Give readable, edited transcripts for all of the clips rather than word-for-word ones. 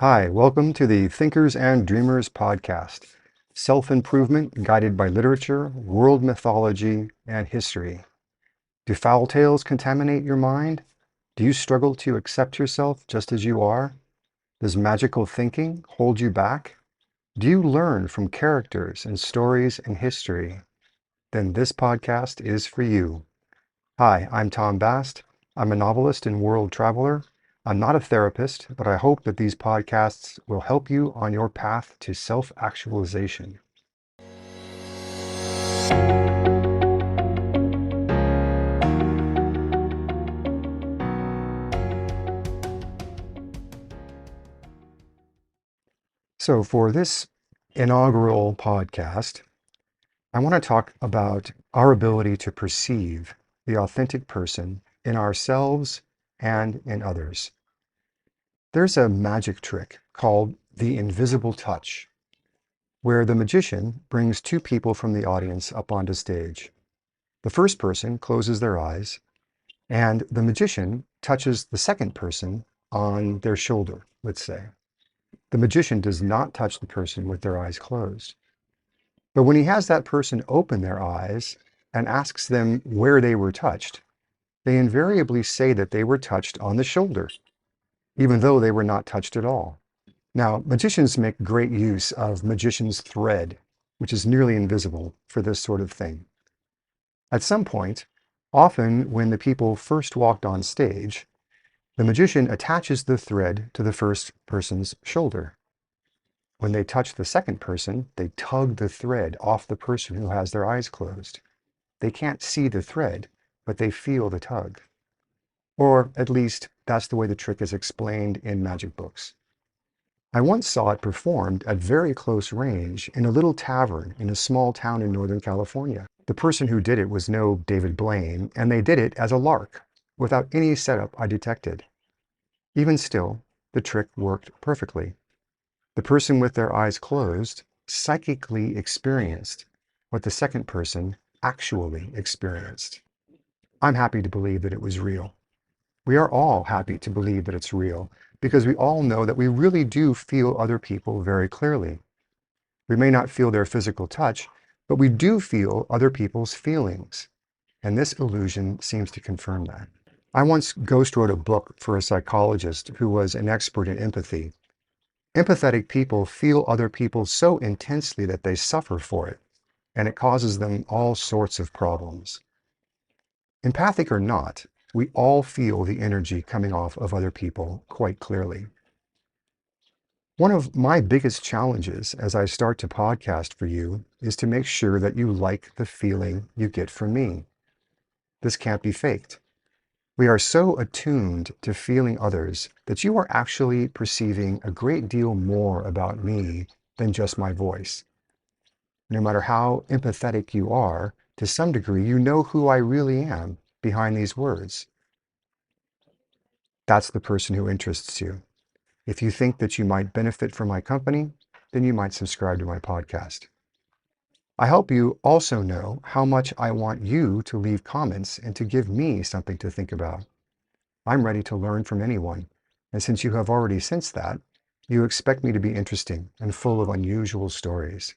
Hi, welcome to the Thinkers and Dreamers podcast. Self-improvement guided by literature, world mythology, and history. Do foul tales contaminate your mind? Do you struggle to accept yourself just as you are? Does magical thinking hold you back? Do you learn from characters and stories in history? Then this podcast is for you. Hi, I'm Tom Bast. I'm a novelist and world traveler. I'm not a therapist, but I hope that these podcasts will help you on your path to self-actualization. So for this inaugural podcast, I want to talk about our ability to perceive the authentic person in ourselves and in others. There's a magic trick called the invisible touch, where the magician brings two people from the audience up onto stage. The first person closes their eyes, and the magician touches the second person on their shoulder, let's say. The magician does not touch the person with their eyes closed. But when he has that person open their eyes and asks them where they were touched, they invariably say that they were touched on the shoulder, even though they were not touched at all. Now, magicians make great use of magician's thread, which is nearly invisible for this sort of thing. At some point, often when the people first walked on stage, the magician attaches the thread to the first person's shoulder. When they touch the second person, they tug the thread off the person who has their eyes closed. They can't see the thread, but they feel the tug. Or at least that's the way the trick is explained in magic books. I once saw it performed at very close range in a little tavern in a small town in Northern California. The person who did it was no David Blaine, and they did it as a lark, without any setup I detected. Even still, the trick worked perfectly. The person with their eyes closed psychically experienced what the second person actually experienced. I'm happy to believe that it was real. We are all happy to believe that it's real because we all know that we really do feel other people very clearly. We may not feel their physical touch, but we do feel other people's feelings. And this illusion seems to confirm that. I once ghost wrote a book for a psychologist who was an expert in empathy. Empathetic people feel other people so intensely that they suffer for it, and it causes them all sorts of problems. Empathic or not, we all feel the energy coming off of other people quite clearly. One of my biggest challenges as I start to podcast for you is to make sure that you like the feeling you get from me. This can't be faked. We are so attuned to feeling others that you are actually perceiving a great deal more about me than just my voice. No matter how empathetic you are, to some degree, you know who I really am behind these words. That's the person who interests you. If you think that you might benefit from my company, then you might subscribe to my podcast. I hope you also know how much I want you to leave comments and to give me something to think about. I'm ready to learn from anyone, and since you have already sensed that, you expect me to be interesting and full of unusual stories.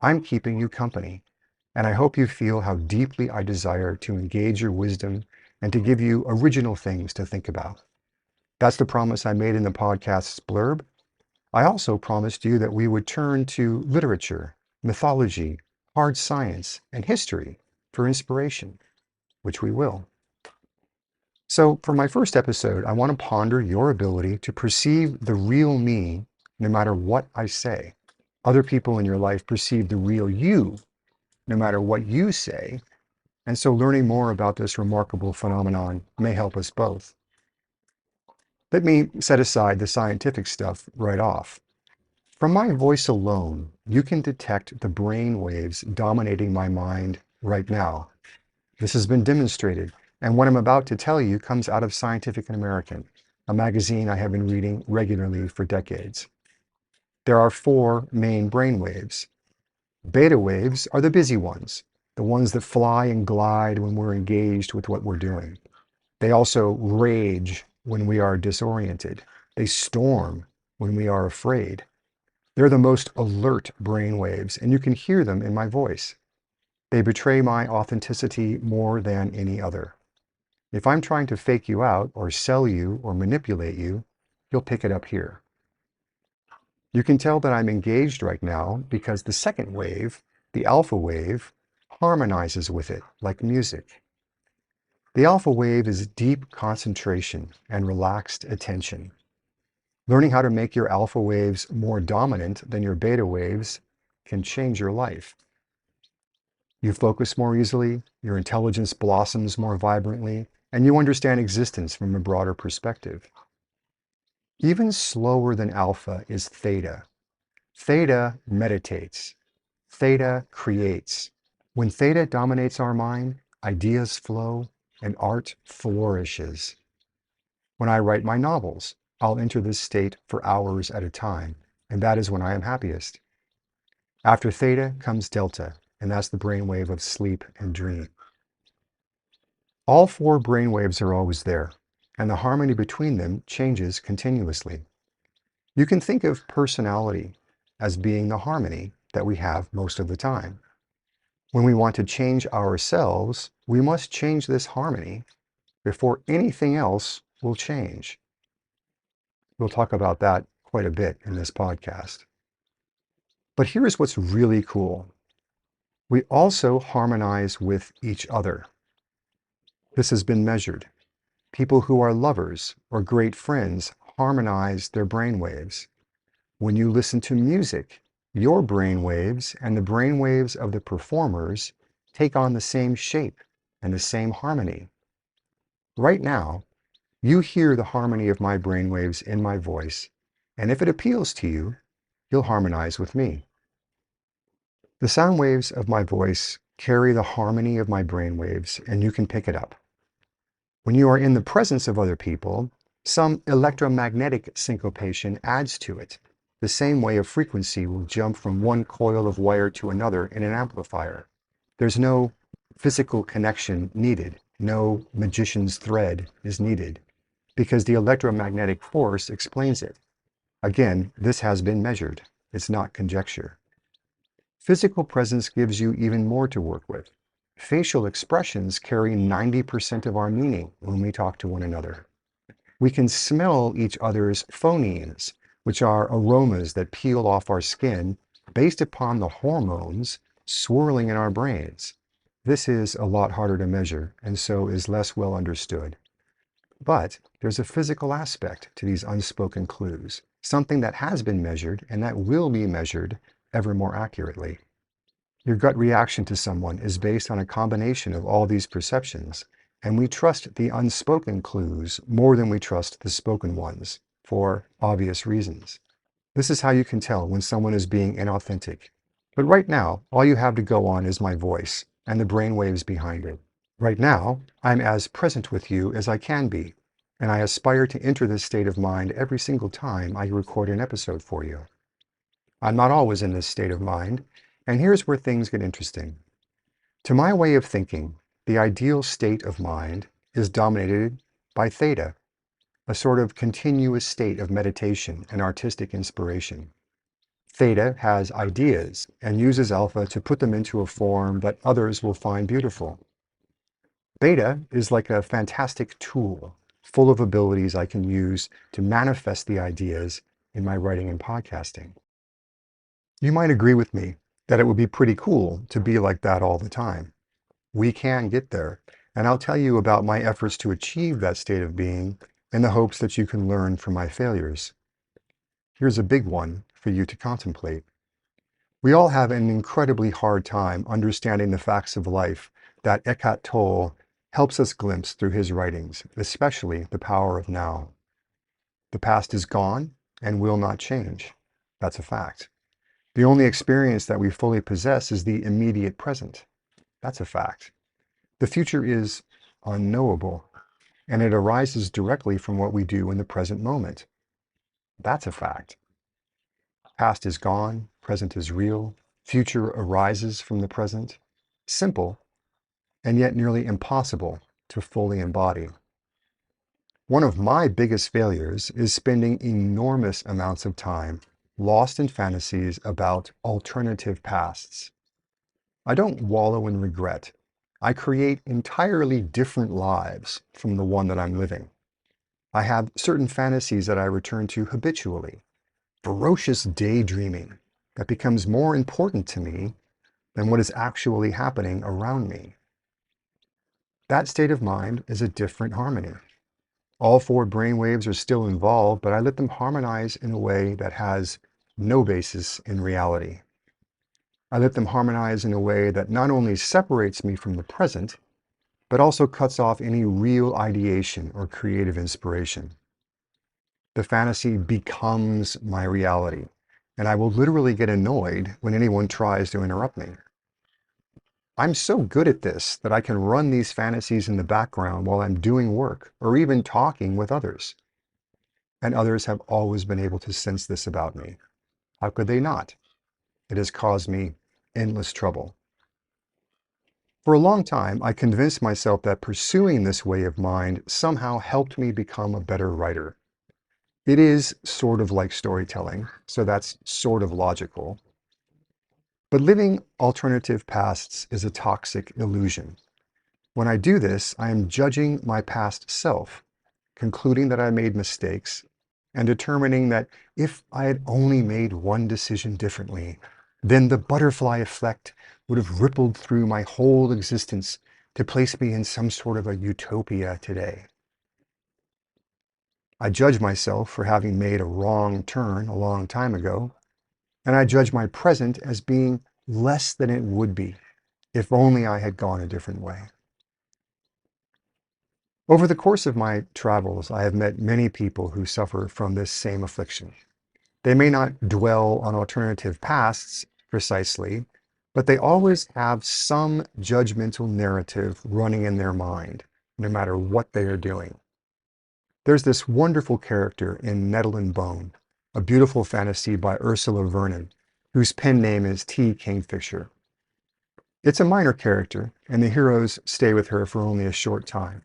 I'm keeping you company, and I hope you feel how deeply I desire to engage your wisdom and to give you original things to think about. That's the promise I made in the podcast's blurb. I also promised you that we would turn to literature, mythology, hard science, and history for inspiration, which we will. So for my first episode, I want to ponder your ability to perceive the real me no matter what I say. Other people in your life perceive the real you no matter what you say, and so learning more about this remarkable phenomenon may help us both. Let me set aside the scientific stuff right off. From my voice alone, you can detect the brain waves dominating my mind right now. This has been demonstrated, and what I'm about to tell you comes out of Scientific American, a magazine I have been reading regularly for decades. There are four main brain waves. Beta waves are the busy ones, the ones that fly and glide when we're engaged with what we're doing. They also rage when we are disoriented. They storm when we are afraid. They're the most alert brain waves, and you can hear them in my voice. They betray my authenticity more than any other. If I'm trying to fake you out or sell you or manipulate you, you'll pick it up here. You can tell that I'm engaged right now because the second wave, the alpha wave, harmonizes with it like music. The alpha wave is deep concentration and relaxed attention. Learning how to make your alpha waves more dominant than your beta waves can change your life. You focus more easily, your intelligence blossoms more vibrantly, and you understand existence from a broader perspective. Even slower than alpha is theta. Theta meditates. Theta creates. When theta dominates our mind, ideas flow and art flourishes. When I write my novels, I'll enter this state for hours at a time, and that is when I am happiest. After theta comes delta, and that's the brainwave of sleep and dream. All four brainwaves are always there, and the harmony between them changes continuously. You can think of personality as being the harmony that we have most of the time. When we want to change ourselves, we must change this harmony before anything else will change. We'll talk about that quite a bit in this podcast. But here's what's really cool. We also harmonize with each other. This has been measured. People who are lovers or great friends harmonize their brainwaves. When you listen to music, your brainwaves and the brainwaves of the performers take on the same shape and the same harmony. Right now, you hear the harmony of my brainwaves in my voice, and if it appeals to you, you'll harmonize with me. The sound waves of my voice carry the harmony of my brainwaves, and you can pick it up. When you are in the presence of other people, some electromagnetic syncopation adds to it. The same way a frequency will jump from one coil of wire to another in an amplifier. There's no physical connection needed. No magician's thread is needed, because the electromagnetic force explains it. Again, this has been measured. It's not conjecture. Physical presence gives you even more to work with. Facial expressions carry 90% of our meaning when we talk to one another. We can smell each other's phonemes, which are aromas that peel off our skin based upon the hormones swirling in our brains. This is a lot harder to measure, and so is less well understood. But there's a physical aspect to these unspoken clues, something that has been measured and that will be measured ever more accurately. Your gut reaction to someone is based on a combination of all these perceptions, and we trust the unspoken clues more than we trust the spoken ones, for obvious reasons. This is how you can tell when someone is being inauthentic. But right now, all you have to go on is my voice and the brainwaves behind it. Right now, I'm as present with you as I can be, and I aspire to enter this state of mind every single time I record an episode for you. I'm not always in this state of mind, and here's where things get interesting. To my way of thinking, the ideal state of mind is dominated by theta, a sort of continuous state of meditation and artistic inspiration. Theta has ideas and uses alpha to put them into a form that others will find beautiful. Beta is like a fantastic tool, full of abilities I can use to manifest the ideas in my writing and podcasting. You might agree with me that it would be pretty cool to be like that all the time. We can get there, and I'll tell you about my efforts to achieve that state of being in the hopes that you can learn from my failures. Here's a big one for you to contemplate. We all have an incredibly hard time understanding the facts of life that Eckhart Tolle helps us glimpse through his writings, especially the power of now. The past is gone and will not change. That's a fact. The only experience that we fully possess is the immediate present. That's a fact. The future is unknowable, and it arises directly from what we do in the present moment. That's a fact. Past is gone, present is real, future arises from the present. Simple, and yet nearly impossible to fully embody. One of my biggest failures is spending enormous amounts of time lost in fantasies about alternative pasts. I don't wallow in regret. I create entirely different lives from the one that I'm living. I have certain fantasies that I return to habitually, ferocious daydreaming that becomes more important to me than what is actually happening around me. That state of mind is a different harmony. All four brainwaves are still involved, but I let them harmonize in a way that has no basis in reality. I let them harmonize in a way that not only separates me from the present, but also cuts off any real ideation or creative inspiration. The fantasy becomes my reality, and I will literally get annoyed when anyone tries to interrupt me. I'm so good at this that I can run these fantasies in the background while I'm doing work or even talking with others. And others have always been able to sense this about me. How could they not? It has caused me endless trouble. For a long time, I convinced myself that pursuing this way of mind somehow helped me become a better writer. It is sort of like storytelling, so that's sort of logical. But living alternative pasts is a toxic illusion. When I do this, I am judging my past self, concluding that I made mistakes, and determining that if I had only made one decision differently, then the butterfly effect would have rippled through my whole existence to place me in some sort of a utopia today. I judge myself for having made a wrong turn a long time ago, and I judge my present as being less than it would be if only I had gone a different way. Over the course of my travels, I have met many people who suffer from this same affliction. They may not dwell on alternative pasts precisely, but they always have some judgmental narrative running in their mind, no matter what they are doing. There's this wonderful character in Nettle Bone, a beautiful fantasy by Ursula Vernon, whose pen name is T. Kingfisher. It's a minor character, and the heroes stay with her for only a short time.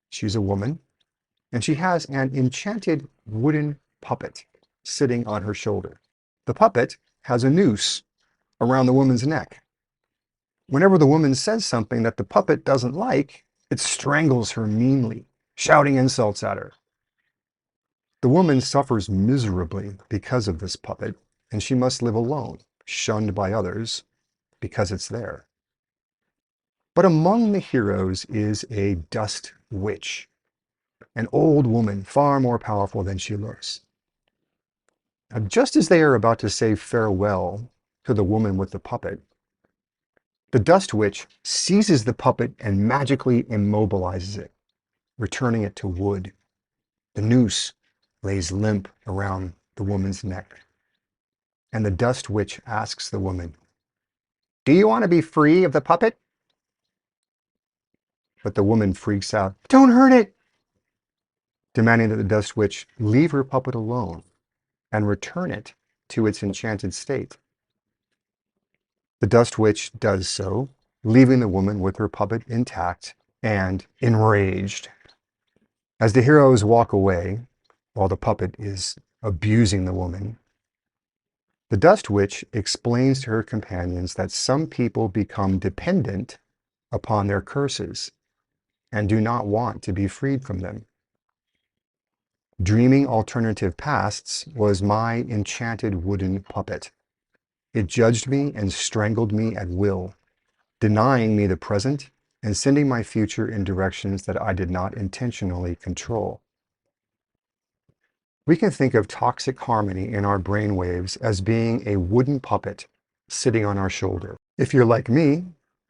She's a woman, and she has an enchanted wooden puppet sitting on her shoulder. The puppet has a noose around the woman's neck. Whenever the woman says something that the puppet doesn't like, it strangles her meanly, shouting insults at her. The woman suffers miserably because of this puppet, and she must live alone, shunned by others, because it's there. But among the heroes is a dust witch, an old woman far more powerful than she looks. Now, just as they are about to say farewell to the woman with the puppet, the dust witch seizes the puppet and magically immobilizes it, returning it to wood. The noose lays limp around the woman's neck. And the dust witch asks the woman, "Do you want to be free of the puppet?" But the woman freaks out, "Don't hurt it!" demanding that the dust witch leave her puppet alone and return it to its enchanted state. The dust witch does so, leaving the woman with her puppet intact and enraged. As the heroes walk away, while the puppet is abusing the woman, the dust witch explains to her companions that some people become dependent upon their curses and do not want to be freed from them. Dreaming alternative pasts was my enchanted wooden puppet. It judged me and strangled me at will, denying me the present and sending my future in directions that I did not intentionally control. We can think of toxic harmony in our brain waves as being a wooden puppet sitting on our shoulder. If you're like me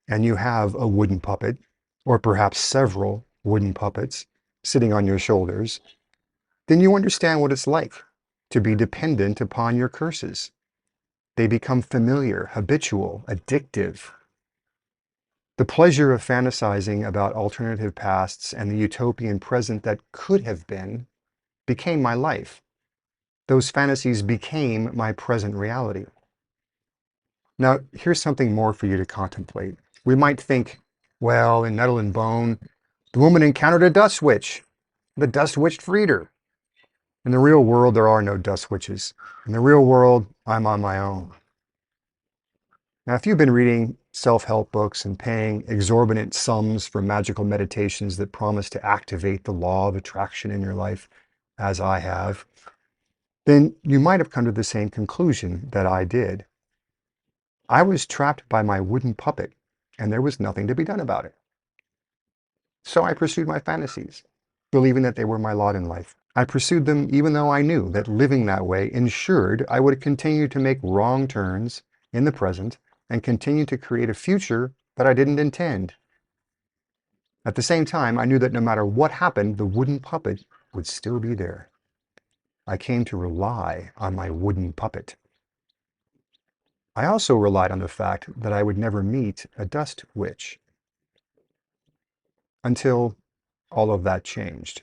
and you have a wooden puppet, or perhaps several wooden puppets sitting on your shoulders, then you understand what it's like to be dependent upon your curses. They become familiar, habitual, addictive. The pleasure of fantasizing about alternative pasts and the utopian present that could have been became my life. Those fantasies became my present reality. Now, here's something more for you to contemplate. We might think, well, in Nettle Bone, the woman encountered a dust witch. The dust witch freed her. In the real world, there are no dust witches. In the real world, I'm on my own. Now, if you've been reading self-help books and paying exorbitant sums for magical meditations that promise to activate the law of attraction in your life, as I have, then you might have come to the same conclusion that I did. I was trapped by my wooden puppet, and there was nothing to be done about it. So I pursued my fantasies, believing that they were my lot in life. I pursued them even though I knew that living that way ensured I would continue to make wrong turns in the present and continue to create a future that I didn't intend. At the same time, I knew that no matter what happened, the wooden puppet would still be there. I came to rely on my wooden puppet. I also relied on the fact that I would never meet a dust witch until all of that changed.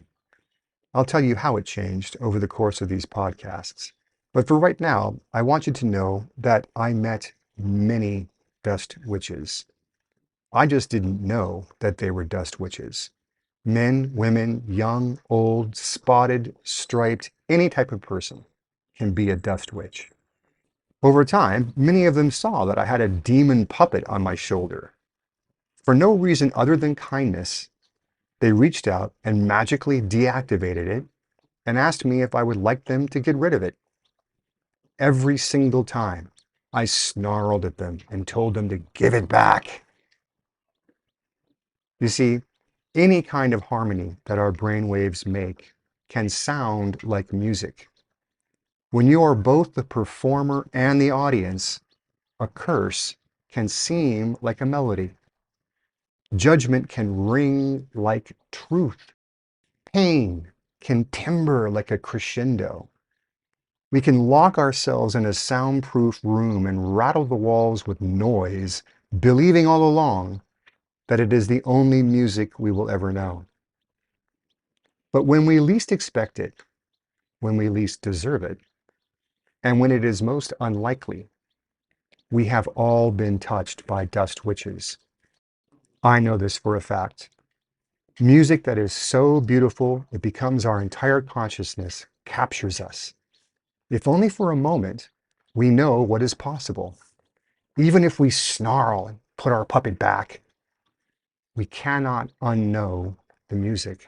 I'll tell you how it changed over the course of these podcasts. But for right now, I want you to know that I met many dust witches. I just didn't know that they were dust witches. Men, women, young, old, spotted, striped, any type of person can be a dust witch. Over time, many of them saw that I had a demon puppet on my shoulder. For no reason other than kindness, they reached out and magically deactivated it and asked me if I would like them to get rid of it. Every single time, I snarled at them and told them to give it back. You see, any kind of harmony that our brainwaves make can sound like music. When you are both the performer and the audience, a curse can seem like a melody. Judgment can ring like truth. Pain can timbre like a crescendo. We can lock ourselves in a soundproof room and rattle the walls with noise, believing all along that it is the only music we will ever know. But when we least expect it, when we least deserve it, and when it is most unlikely, we have all been touched by dust witches. I know this for a fact. Music that is so beautiful it becomes our entire consciousness, captures us. If only for a moment, we know what is possible. Even if we snarl and put our puppet back, we cannot unknow the music.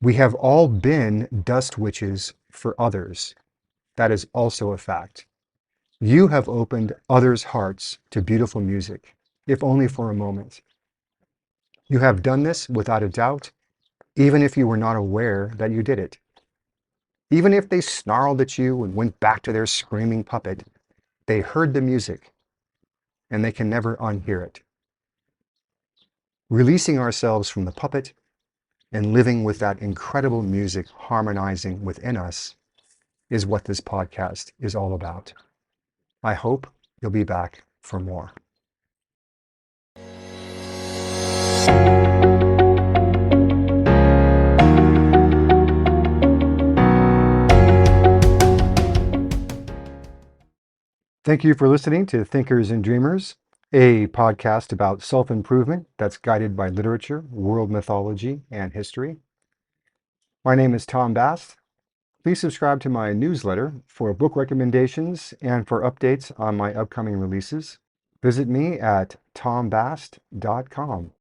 We have all been dust witches for others. That is also a fact. You have opened others' hearts to beautiful music, if only for a moment. You have done this without a doubt, even if you were not aware that you did it. Even if they snarled at you and went back to their screaming puppet, they heard the music and they can never unhear it. Releasing ourselves from the puppet and living with that incredible music harmonizing within us is what this podcast is all about. I hope you'll be back for more. Thank you for listening to Thinkers and Dreamers, a podcast about self-improvement that's guided by literature, world mythology, and history. My name is Tom Bast. Please subscribe to my newsletter for book recommendations and for updates on my upcoming releases. Visit me at tombast.com.